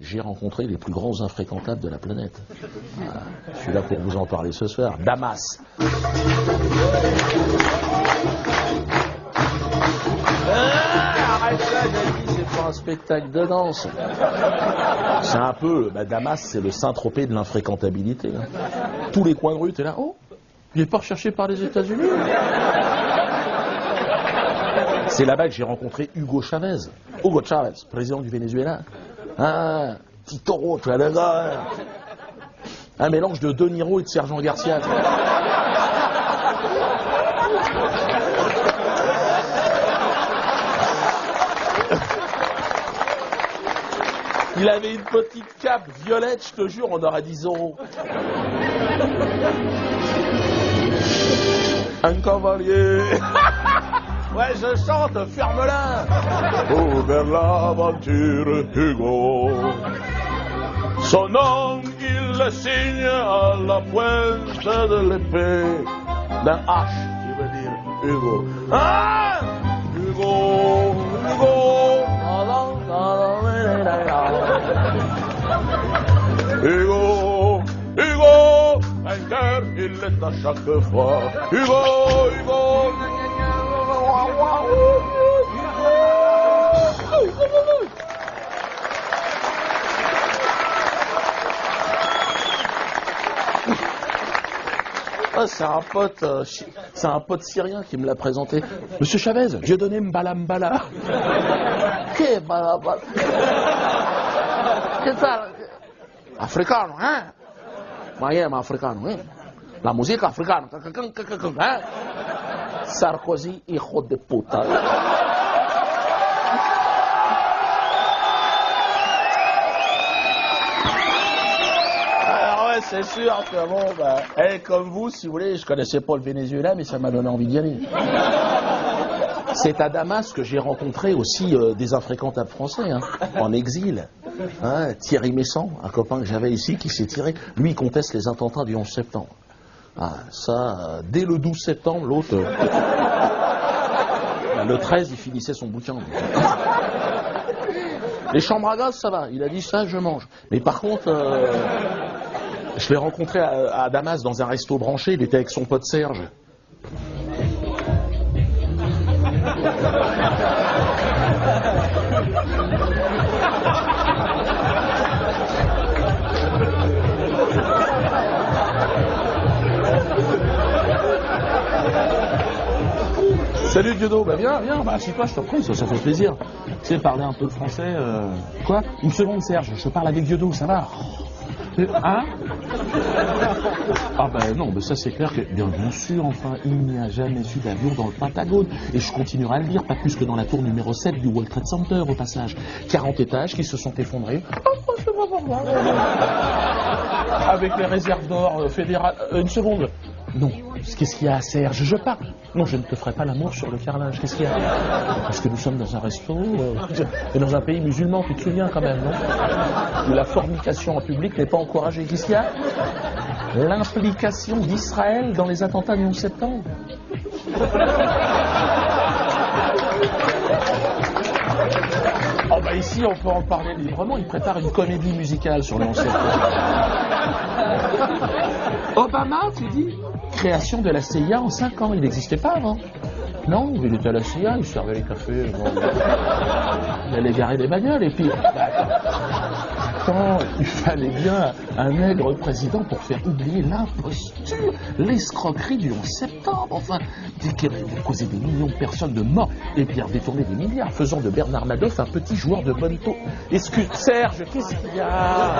j'ai rencontré les plus grands infréquentables de la planète. Voilà. Je suis là pour vous en parler ce soir. Damas. Arrête ça, David, c'est pas un spectacle de danse. C'est un peu, Damas, c'est le Saint-Tropez de l'infréquentabilité. Hein. Tous les coins de rue, t'es là, oh, il n'est pas recherché par les États-Unis. C'est là-bas que j'ai rencontré Hugo Chavez. Hugo Chavez, président du Venezuela. Ah, Tito Rocha, un mélange de De Niro et de Sergent Garcia. Il avait une petite cape violette, je te jure, on aurait 10 €. Un cavalier. Ouais, je chante, ferme-la. Oh, vers l'aventure, Hugo. Son nom, il le signe à la pointe de l'épée. D'un H, qui veut dire Hugo. Ah, Hugo, Hugo. Hugo, Hugo, vainqueur, il est à chaque fois. Hugo, Hugo. Ah, c'est un pote syrien qui me l'a présenté. Monsieur Chavez, Dieudonné Mbala Mbala. Qu'est Mbala Mbala? Qu'est-ce ça? Africano, hein? Miami africano, hein? La musique africana, hein? Sarkozy, hijo de puta. Alors ouais, c'est sûr que bon, comme vous, si vous voulez, je connaissais pas le Venezuela, mais ça m'a donné envie d'y aller. C'est à Damas que j'ai rencontré aussi des infréquentables français, hein, en exil. Hein, Thierry Messant, un copain que j'avais ici, qui s'est tiré. Lui, il conteste les attentats du 11 septembre. Ah, ça, dès le 12 septembre, l'autre... le 13, il finissait son bouquin. Les chambres à gaz, ça va. Il a dit ça, je mange. Mais par contre, je l'ai rencontré à Damas dans un resto branché. Il était avec son pote Serge. Salut Diodo, viens, assieds-toi, je te prie, ça fait plaisir. Tu sais, parler un peu de français, Quoi? Une seconde Serge, je parle avec Diodo, ça va? Hein? Ah non, mais ça c'est clair que, bien sûr, enfin, il n'y a jamais eu d'avion dans le Pentagone. Et je continuerai à le dire, pas plus que dans la tour numéro 7 du World Trade Center, au passage. 40 étages qui se sont effondrés. Avec les réserves d'or fédérales... une seconde. Non, qu'est-ce qu'il y a, Serge? Je parle. Non, je ne te ferai pas l'amour sur le carrelage. Qu'est-ce qu'il y a? Parce que nous sommes dans un resto et dans un pays musulman, tu te souviens quand même, non? Où la fornication en public n'est pas encouragée. Qu'est-ce qu'il y a? L'implication d'Israël dans les attentats du 11 septembre. Oh ici, on peut en parler librement. Il prépare une comédie musicale sur le 11 septembre. Obama, tu dis? Création de la CIA en 5 ans. Il n'existait pas avant. Non, il était à la CIA, il servait les cafés. Bon, il allait garer des bagnoles. Et puis, il fallait bien un nègre président pour faire oublier l'imposture, l'escroquerie du 11 septembre. Enfin, causer des millions de personnes de morts et bien détourner des milliards, faisant de Bernard Madoff un petit joueur de bonneteau. Excuse, Serge, qu'est-ce qu'il y a?